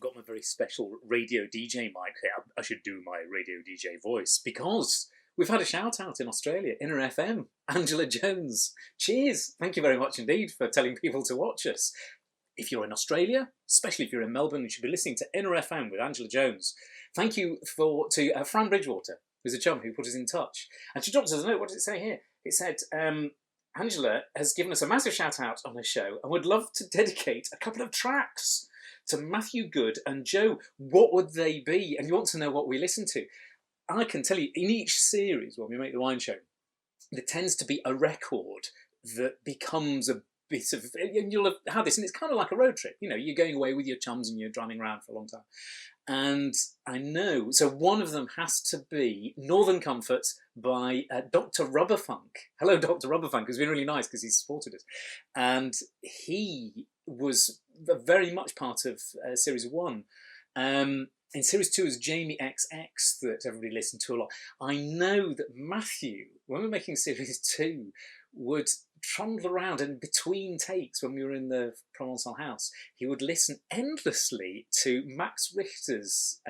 I've got my very special radio DJ mic here. I should do my radio DJ voice because we've had a shout out in Australia, Inner FM, Angela Jones. Cheers. Thank you very much indeed for telling people to watch us. If you're in Australia, especially if you're in Melbourne, you should be listening to Inner FM with Angela Jones. Thank you to Fran Bridgewater, who's a chum who put us in touch. And she dropped us a note. What does it say here? It said, Angela has given us a massive shout out on her show and would love to dedicate a couple of tracks to Matthew Good and Joe. What would they be? And you want to know what we listen to. I can tell you, in each series when we make the wine show, there tends to be a record that becomes a bit of, and you'll have had this, and it's kind of like a road trip. You know, you're going away with your chums and you're driving around for a long time. And I know, so one of them has to be Northern Comforts by Dr. Rubberfunk. Hello, Dr. Rubberfunk, who's been really nice because he's supported us. And he was very much part of Series 1. In Series 2 is Jamie XX that everybody listened to a lot. I know that Matthew, when we were making Series 2, would trundle around, and between takes when we were in the Provençal house, he would listen endlessly to Max Richter's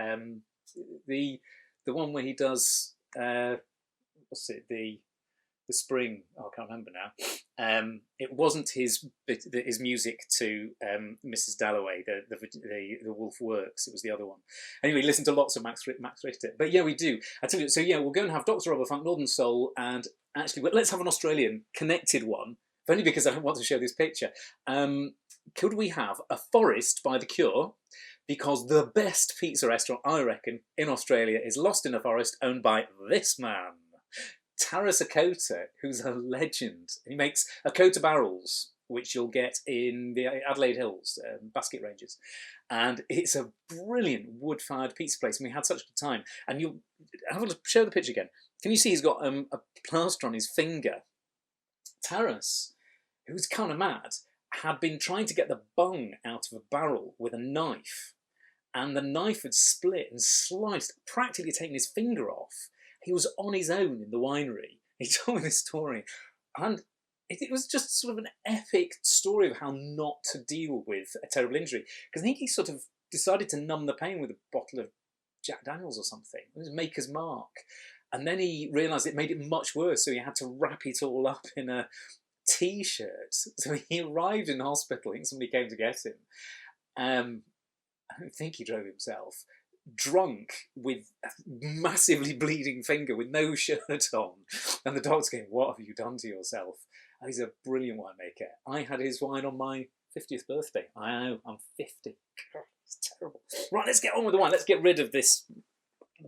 the one where he does what's it, the spring, I can't remember now. It wasn't his music to Mrs. Dalloway, the Wolf Works. It was the other one. Anyway, listen to lots of Max Richter. But yeah, we do. I tell you. So yeah, we'll go and have Dr. Robert Funk, Northern Soul, and actually let's have an Australian connected one. If only because I don't want to show this picture. Could we have a Forest by The Cure? Because the best pizza restaurant, I reckon, in Australia is Lost in a Forest, owned by this man. Taras Akota, who's a legend. He makes Akota barrels, which you'll get in the Adelaide Hills, basket ranges. And it's a brilliant wood-fired pizza place, and we had such a good time. And you'll have a look, show the picture again. Can you see he's got a plaster on his finger? Taras, who's kind of mad, had been trying to get the bung out of a barrel with a knife, and the knife had split and sliced, practically taking his finger off. He was on his own in the winery. He told me this story, and it was just sort of an epic story of how not to deal with a terrible injury. Because I think he sort of decided to numb the pain with a bottle of Jack Daniels or something. It was Maker's Mark. And then he realised it made it much worse, so he had to wrap it all up in a T-shirt. So he arrived in hospital. I think somebody came to get him. I don't think he drove himself. Drunk with a massively bleeding finger with no shirt on, and the doctor's going, "What have you done to yourself?" And he's a brilliant winemaker. I had his wine on my 50th birthday. I know, I'm 50. God, it's terrible. Right, let's get on with the wine. Let's get rid of this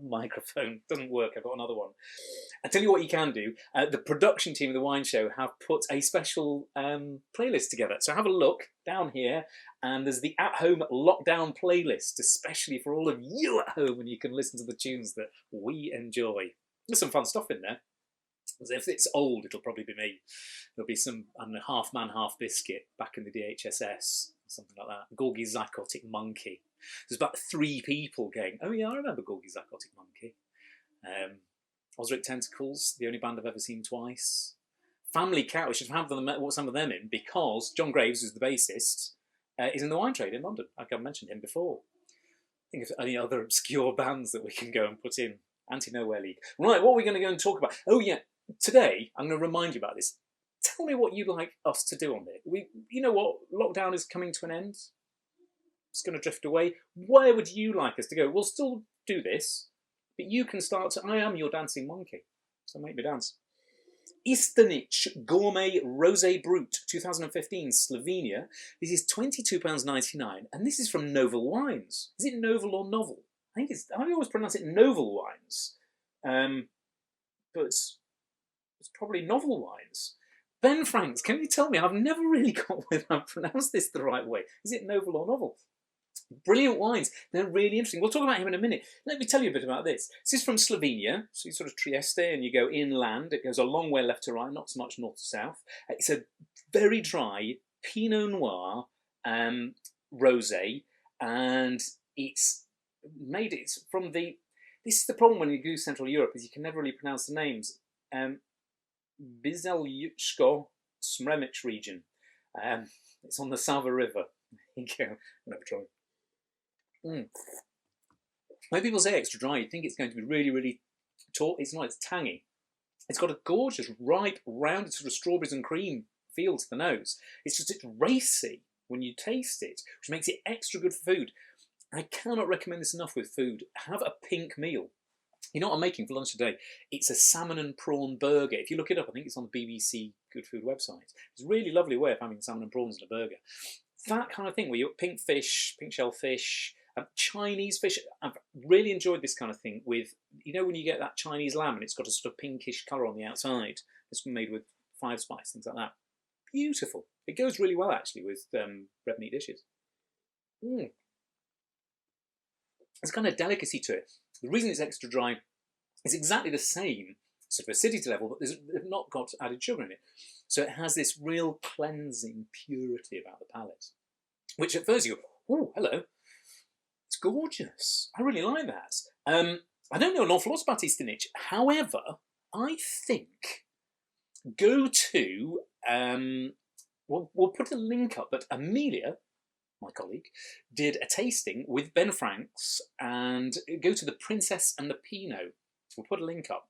microphone. Doesn't work. I've got another one. I tell you what you can do. The production team of the wine show have put a special playlist together. So have a look down here, and there's the at-home lockdown playlist, especially for all of you at home, and you can listen to the tunes that we enjoy. There's some fun stuff in there. As if it's old, it'll probably be me. There'll be some, I don't know, half man, half biscuit back in the DHSS, something like that. Gorky Zycotic Monkey. There's about 3 people going, "Oh yeah, I remember Gorky Zycotic Monkey." Osric Tentacles, the only band I've ever seen twice. Family Cat, we should have some of them in, because John Graves, who's the bassist, is in the wine trade in London. I've mentioned him before. Think of any other obscure bands that we can go and put in. Anti-Nowhere League. Right, what are we going to go and talk about? Oh yeah, today I'm going to remind you about this. Tell me what you'd like us to do on it. You know what? Lockdown is coming to an end. It's going to drift away. Where would you like us to go? We'll still do this, but you can start to... I am your dancing monkey, so make me dance. Istenic Gourmet Rosé Brut 2015, Slovenia. This is £22.99, and this is from Novel Wines. Is it Novel or Novel? I always pronounce it Novel Wines, but it's probably Novel Wines. Ben Franks, can you tell me? I've never really got whether I've pronounced this the right way. Is it Novel or Novel? Brilliant wines. They're really interesting. We'll talk about him in a minute. Let me tell you a bit about this. This is from Slovenia. So you sort of Trieste and you go inland. It goes a long way left to right, not so much north to south. It's a very dry Pinot Noir rosé, and it's from the... This is the problem when you do Central Europe, is you can never really pronounce the names. Bizeljsko Smremic region. It's on the Sava River. There you go. Never try. Mm. When people say extra dry, you think it's going to be really, really taut. It's not, it's tangy. It's got a gorgeous, ripe, rounded sort of strawberries and cream feel to the nose. It's just, it's racy when you taste it, which makes it extra good for food. I cannot recommend this enough with food. Have a pink meal. You know what I'm making for lunch today? It's a salmon and prawn burger. If you look it up, I think it's on the BBC Good Food website. It's a really lovely way of having salmon and prawns in a burger. That kind of thing where you pink fish, pink shellfish, Chinese fish. I've really enjoyed this kind of thing with, you know, when you get that Chinese lamb and it's got a sort of pinkish colour on the outside. It's made with 5 spice, things like that. Beautiful. It goes really well actually with red meat dishes. Mm. There's kind of delicacy to it. The reason it's extra dry is exactly the same sort of acidity level, but they've not got added sugar in it. So it has this real cleansing purity about the palate, which at first you go, oh, hello. It's gorgeous. I really like that. I don't know an awful lot about Istenic. However, I think go to, we'll put a link up, but Amelia, my colleague, did a tasting with Ben Franks, and go to the Princess and the Pinot. We'll put a link up.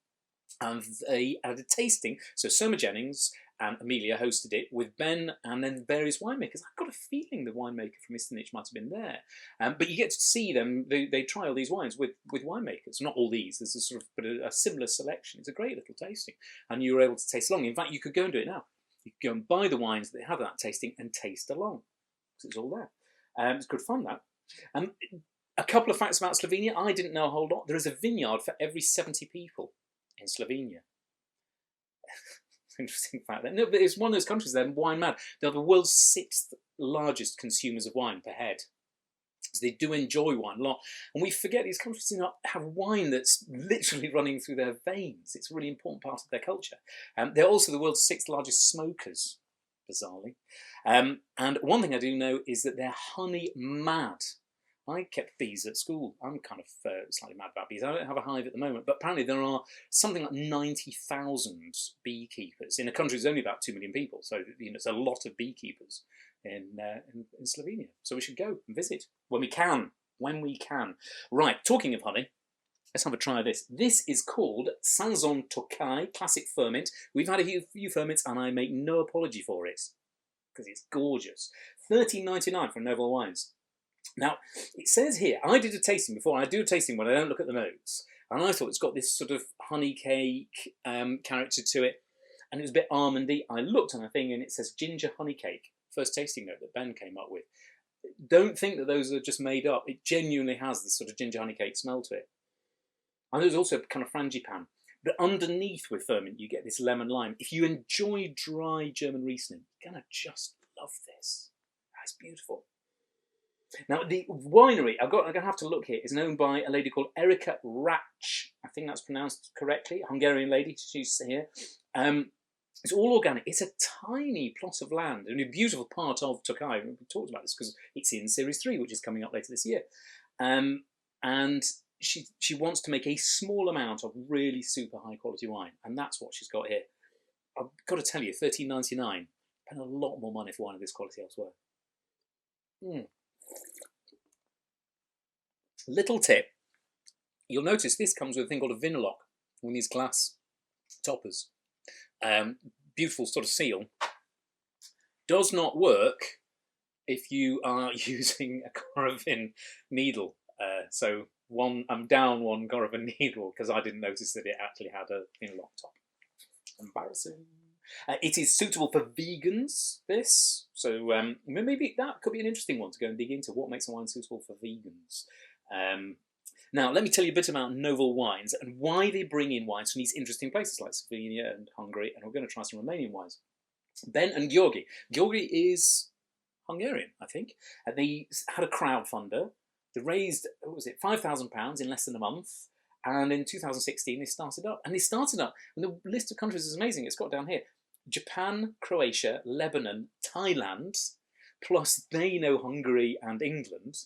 And they had a tasting, so Soma Jennings and Amelia hosted it with Ben and then various winemakers. I've got a feeling the winemaker from Istenic might have been there. But you get to see them, they try all these wines with winemakers. Not all these, there's a sort of, but a similar selection. It's a great little tasting. And you were able to taste along. In fact, you could go and do it now. You could go and buy the wines that they have that tasting and taste along. Because it's all there. It's good fun, that. A couple of facts about Slovenia. I didn't know a whole lot. There is a vineyard for every 70 people in Slovenia. Interesting fact there. No, but it's one of those countries they're wine mad. They're the world's 6th largest consumers of wine per head. So they do enjoy wine a lot. And we forget these countries have wine that's literally running through their veins. It's a really important part of their culture. They're also the world's 6th largest smokers, bizarrely. And one thing I do know is that they're honey mad. I kept bees at school. I'm kind of slightly mad about bees. I don't have a hive at the moment, but apparently there are something like 90,000 beekeepers in a country that's only about 2 million people. So it's a lot of beekeepers in Slovenia. So we should go and visit when we can. When we can. Right, talking of honey, let's have a try of this. This is called Sanzon Tokaj Classic Furmint. We've had a few ferments and I make no apology for it because it's gorgeous. $13.99 from Noble Wines. Now, it says here, I did a tasting before, and I do a tasting when I don't look at the notes, and I thought it's got this sort of honey cake character to it, and it was a bit almondy. I looked on the thing, and it says ginger honey cake, first tasting note that Ben came up with. Don't think that those are just made up. It genuinely has this sort of ginger honey cake smell to it. And there's also kind of frangipane. But underneath with Furmint, you get this lemon lime. If you enjoy dry German Riesling, you're going to just love this. That's beautiful. Now, the winery, I'm going to have to look here, is owned by a lady called Erika Ratch. I think that's pronounced correctly. Hungarian lady, she's here. It's all organic. It's a tiny plot of land and a beautiful part of Tokaj. We've talked about this because it's in Series 3, which is coming up later this year. And she wants to make a small amount of really super high quality wine. And that's what she's got here. I've got to tell you, $13.99. Spend a lot more money for wine of this quality elsewhere. Little tip, you'll notice this comes with a thing called a Vinolok, one of these glass toppers. Beautiful sort of seal. Does not work if you are using a Coravin needle. So I'm down one Coravin needle because I didn't notice that it actually had a Vinolok top. Embarrassing. It is suitable for vegans, this. So maybe that could be an interesting one to go and dig into. What makes a wine suitable for vegans? Now, let me tell you a bit about Noble Wines and why they bring in wines from these interesting places like Slovenia and Hungary. And we're going to try some Romanian wines. Ben and Georgi. Georgi is Hungarian, I think. They had a crowdfunder. They raised, what was it, £5,000 in less than a month. And in 2016, they started up. And the list of countries is amazing. It's got down here. Japan, Croatia, Lebanon, Thailand, plus they know Hungary and England.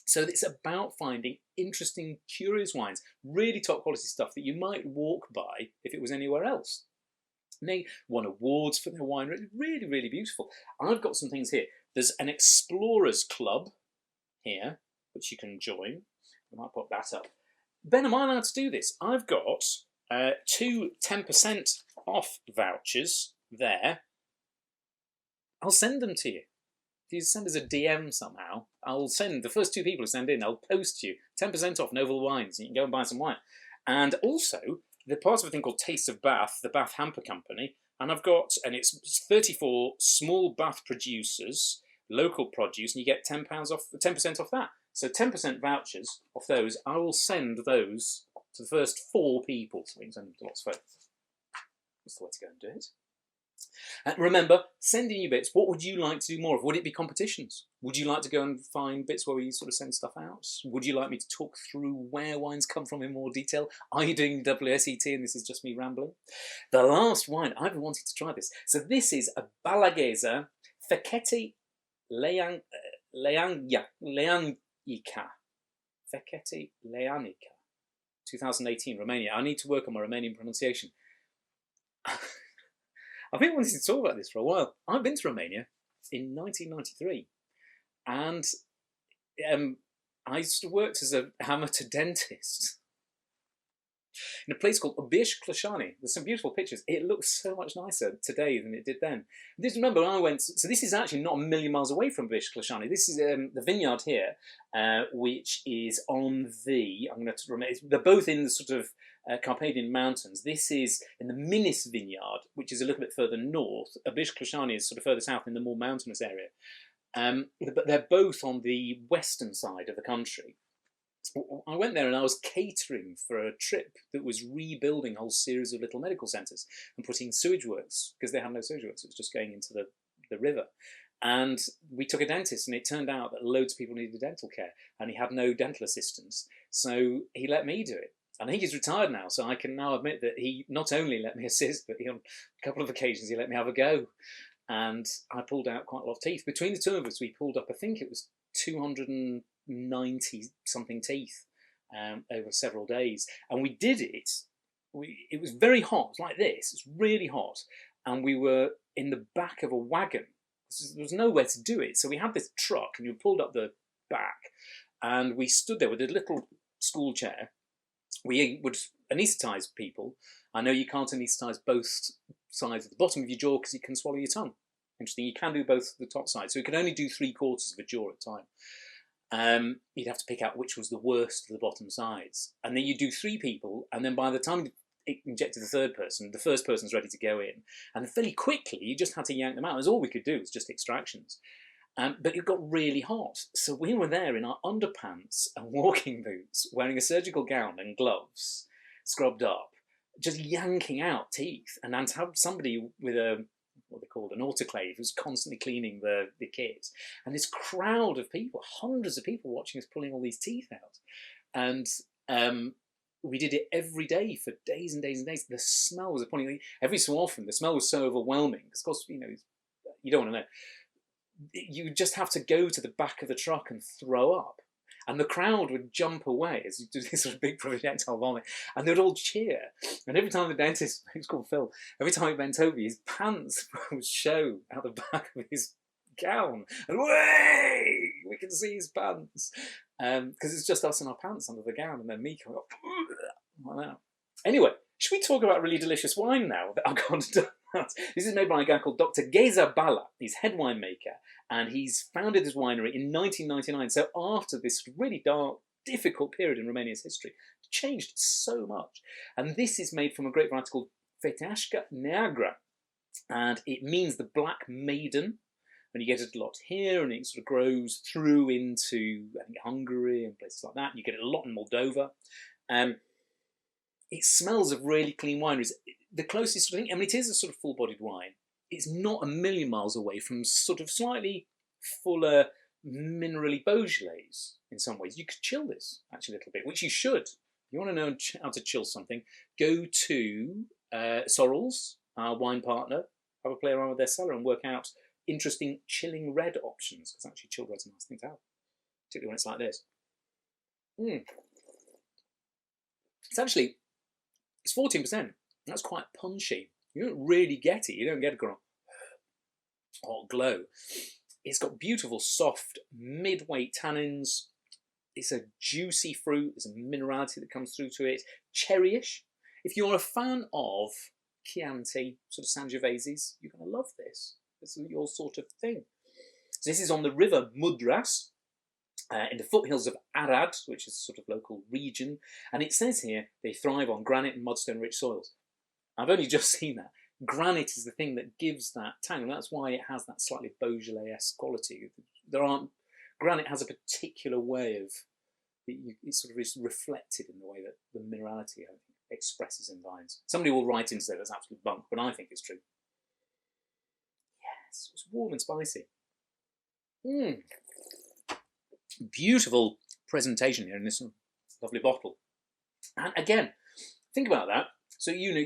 So it's about finding interesting, curious wines, really top quality stuff that you might walk by if it was anywhere else. And they won awards for their wine. Really, really beautiful. I've got some things here. There's an Explorers Club here. which you can join. I might put that up. Ben, am I allowed to do this? I've got 2 10% off vouchers there. I'll send them to you. If you send us a DM somehow, I'll send the first 2 people who send in, I'll post you 10% off Noble Wines. You can go and buy some wine. And also, they're part of a thing called Taste of Bath, the Bath Hamper Company. And I've got, and it's 34 small Bath producers, local produce, and you get £10 off, 10% off that. So 10% vouchers off those. I will send those to the first 4 people. So we can send them to lots of folks. That's the way to go and do it. And remember, send in your bits. What would you like to do more of? Would it be competitions? Would you like to go and find bits where we sort of send stuff out? Would you like me to talk through where wines come from in more detail? Are you doing WSET and this is just me rambling? The last wine, I've been wanting to try this. So this is a Balla Geza Feketeleanyka. Feketeleanyka. 2018, Romania. I need to work on my Romanian pronunciation. I've been wanting to talk about this for a while. I've been to Romania in 1993, and I used to work as an amateur dentist in a place called Balla. There's some beautiful pictures. It looks so much nicer today than it did then. Just remember, I went. So this is actually not a million miles away from Balla. This is the vineyard here, which is on the. I'm going to remember. They're both in the sort of Carpathian Mountains. This is in the Minis vineyard, which is a little bit further north. Balla is sort of further south in the more mountainous area. But they're both on the western side of the country. I went there and I was catering for a trip that was rebuilding a whole series of little medical centres and putting sewage works, because they had no sewage works, it was just going into the river. And we took a dentist, and it turned out that loads of people needed dental care, and he had no dental assistants. So he let me do it. And I think he's retired now, so I can now admit that he not only let me assist, but on a couple of occasions he let me have a go. And I pulled out quite a lot of teeth. Between the 2 of us, we pulled up, I think it was 290-something teeth over several days. And we did it. It was very hot, like this. It's really hot. And we were in the back of a wagon. There was nowhere to do it. So we had this truck, and you pulled up the back. And we stood there with a little school chair. We would anaesthetise people. I know you can't anaesthetise both sides of the bottom of your jaw because you can swallow your tongue. Interesting, you can do both the top sides. So you can only do 3/4 of a jaw at a time. You'd have to pick out which was the worst of the bottom sides. And then you do 3 people, and then by the time it injected the third person, the first person's ready to go in. And fairly quickly, you just had to yank them out. That's all we could do, was just extractions. But it got really hot. So we were there in our underpants and walking boots, wearing a surgical gown and gloves, scrubbed up, just yanking out teeth. And then to have somebody with what they called an autoclave who's constantly cleaning the kit. And this crowd of people, hundreds of people watching us pulling all these teeth out. And we did it every day for days and days and days. The smell was appalling. Every so often, the smell was so overwhelming. Because, of course, you don't want to know. You just have to go to the back of the truck and throw up. And the crowd would jump away as you do this sort of big projectile vomit. And they'd all cheer. And every time the dentist, who's called Phil, every time he bent over, his pants would show out the back of his gown. And way! We can see his pants. Because it's just us in our pants under the gown. And then me coming up like that. Anyway, should we talk about really delicious wine now that I've gone to do that? This is made by a guy called Dr. Geza Balla. He's head winemaker, and he's founded his winery in 1999. So after this really dark, difficult period in Romania's history, it changed so much. And this is made from a great variety called Feketeleanyka Neagra, and it means the Black Maiden. And you get it a lot here, and it sort of grows through into, I think, Hungary and places like that. You get it a lot in Moldova. It smells of really clean wineries. The closest sort of thing, I mean, it is a sort of full-bodied wine. It's not a million miles away from sort of slightly fuller, minerally Beaujolais in some ways. You could chill this, actually, a little bit, which you should. If you want to know how to chill something, go to Sorrells, our wine partner, have a play around with their cellar and work out interesting chilling red options, because actually chilled red's a nice thing to have, particularly when it's like this. It's 14%. That's quite punchy. You don't really get it. You don't get a kind of hot glow. It's got beautiful, soft, mid-weight tannins. It's a juicy fruit. There's a minerality that comes through to it. Cherryish. If you're a fan of Chianti, sort of Sangioveses, you're going to love this. This is your sort of thing. So this is on the river Mudras, in the foothills of Arad, which is a sort of local region. And it says here they thrive on granite and mudstone-rich soils. I've only just seen that. Granite is the thing that gives that tang, and that's why it has that slightly Beaujolais-esque quality. Granite has a particular way of, it sort of is reflected in the way that the minerality, I think, expresses in vines. Somebody will write in and say that's absolute bunk, but I think it's true. Yes, it's warm and spicy. Beautiful presentation here in this lovely bottle. And again, think about that. So, you know,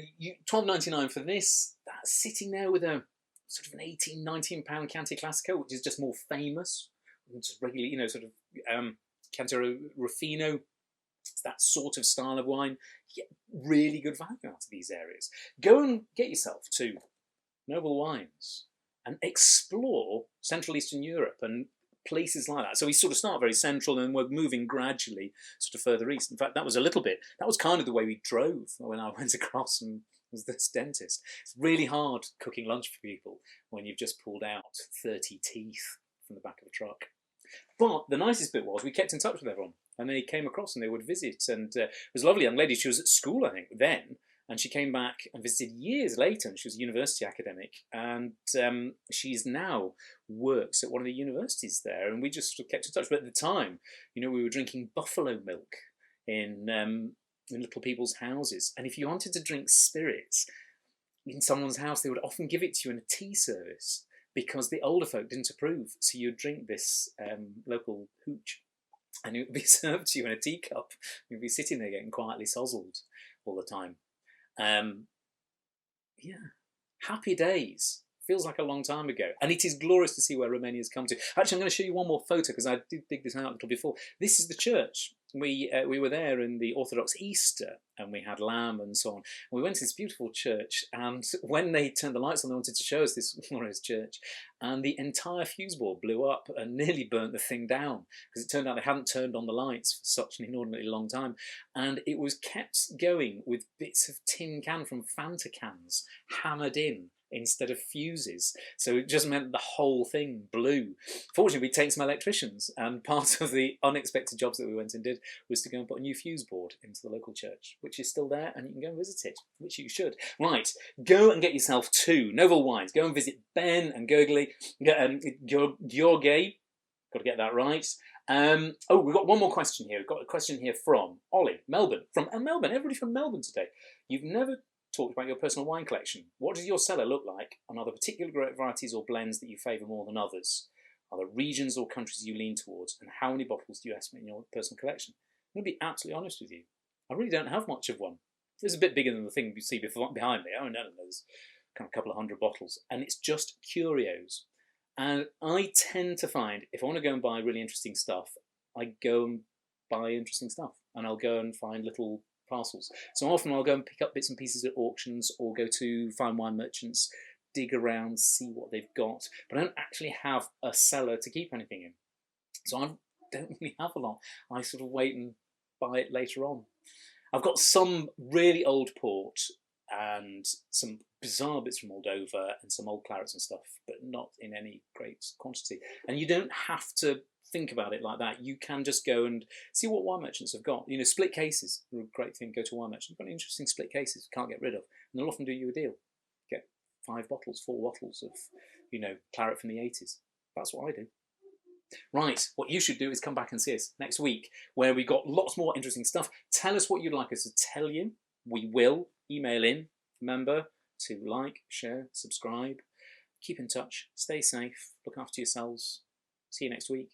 £12.99 for this, that's sitting there with a sort of an £18, £19 Chianti Classico, which is just more famous, just regularly, you know, sort of Chianti Ruffino, that sort of style of wine. You get really good value out of these areas. Go and get yourself to Noble Wines and explore Central Eastern Europe and places like that. So we sort of start very central and we're moving gradually sort of further east. In fact, that was kind of the way we drove when I went across and was this dentist. It's really hard cooking lunch for people when you've just pulled out 30 teeth from the back of a truck. But the nicest bit was we kept in touch with everyone and they came across and they would visit. And it was a lovely young lady. She was at school, I think, then. And she came back and visited years later, and she was a university academic, and she's now works at one of the universities there, and we just sort of kept in touch. But at the time, you know, we were drinking buffalo milk in little people's houses, and if you wanted to drink spirits in someone's house, they would often give it to you in a tea service because the older folk didn't approve. So you'd drink this local hooch, and it would be served to you in a teacup. You'd be sitting there getting quietly sozzled all the time. Yeah, happy days. Feels like a long time ago. And it is glorious to see where Romania's come to. Actually, I'm going to show you one more photo because I did dig this out a little before. This is the church. We were there in the Orthodox Easter and we had lamb and so on. And we went to this beautiful church, and when they turned the lights on, they wanted to show us this glorious church. And the entire fuse board blew up and nearly burnt the thing down because it turned out they hadn't turned on the lights for such an inordinately long time. And it was kept going with bits of tin can from Fanta cans hammered in instead of fuses. So it just meant the whole thing blew. Fortunately, we'd taken some electricians, and part of the unexpected jobs that we went and did was to go and put a new fuse board into the local church, which is still there, and you can go and visit it, which you should. Right, go and get yourself to Noble Wines. Go and visit Ben and Gurgley, George, got to get that right. Oh, we've got one more question here. We've got a question here from Ollie, Melbourne. From Melbourne, everybody from Melbourne today. You've never talked about your personal wine collection. What does your cellar look like? And are there particular grape varieties or blends that you favour more than others? Are there regions or countries you lean towards? And how many bottles do you estimate in your personal collection? I'm going to be absolutely honest with you. I really don't have much of one. It's a bit bigger than the thing you see behind me. I don't know, there's kind of a couple of hundred bottles. And it's just curios. And I tend to find, if I want to go and buy really interesting stuff, I go and buy interesting stuff. And I'll go and find little parcels. So often I'll go and pick up bits and pieces at auctions or go to fine wine merchants, dig around, see what they've got. But I don't actually have a cellar to keep anything in. So I don't really have a lot. I sort of wait and buy it later on. I've got some really old port and some bizarre bits from Moldova and some old clarets and stuff, but not in any great quantity. And you don't have to think about it like that. You can just go and see what wine merchants have got. You know, split cases are a great thing. Go to a wine merchant. You've got interesting split cases you can't get rid of, and they'll often do you a deal. Get 4 bottles of, you know, claret from the 80s. That's what I do. Right, what you should do is come back and see us next week, where we've got lots more interesting stuff. Tell us what you'd like us to tell you. We will email in. Remember to like, share, subscribe. Keep in touch. Stay safe. Look after yourselves. See you next week.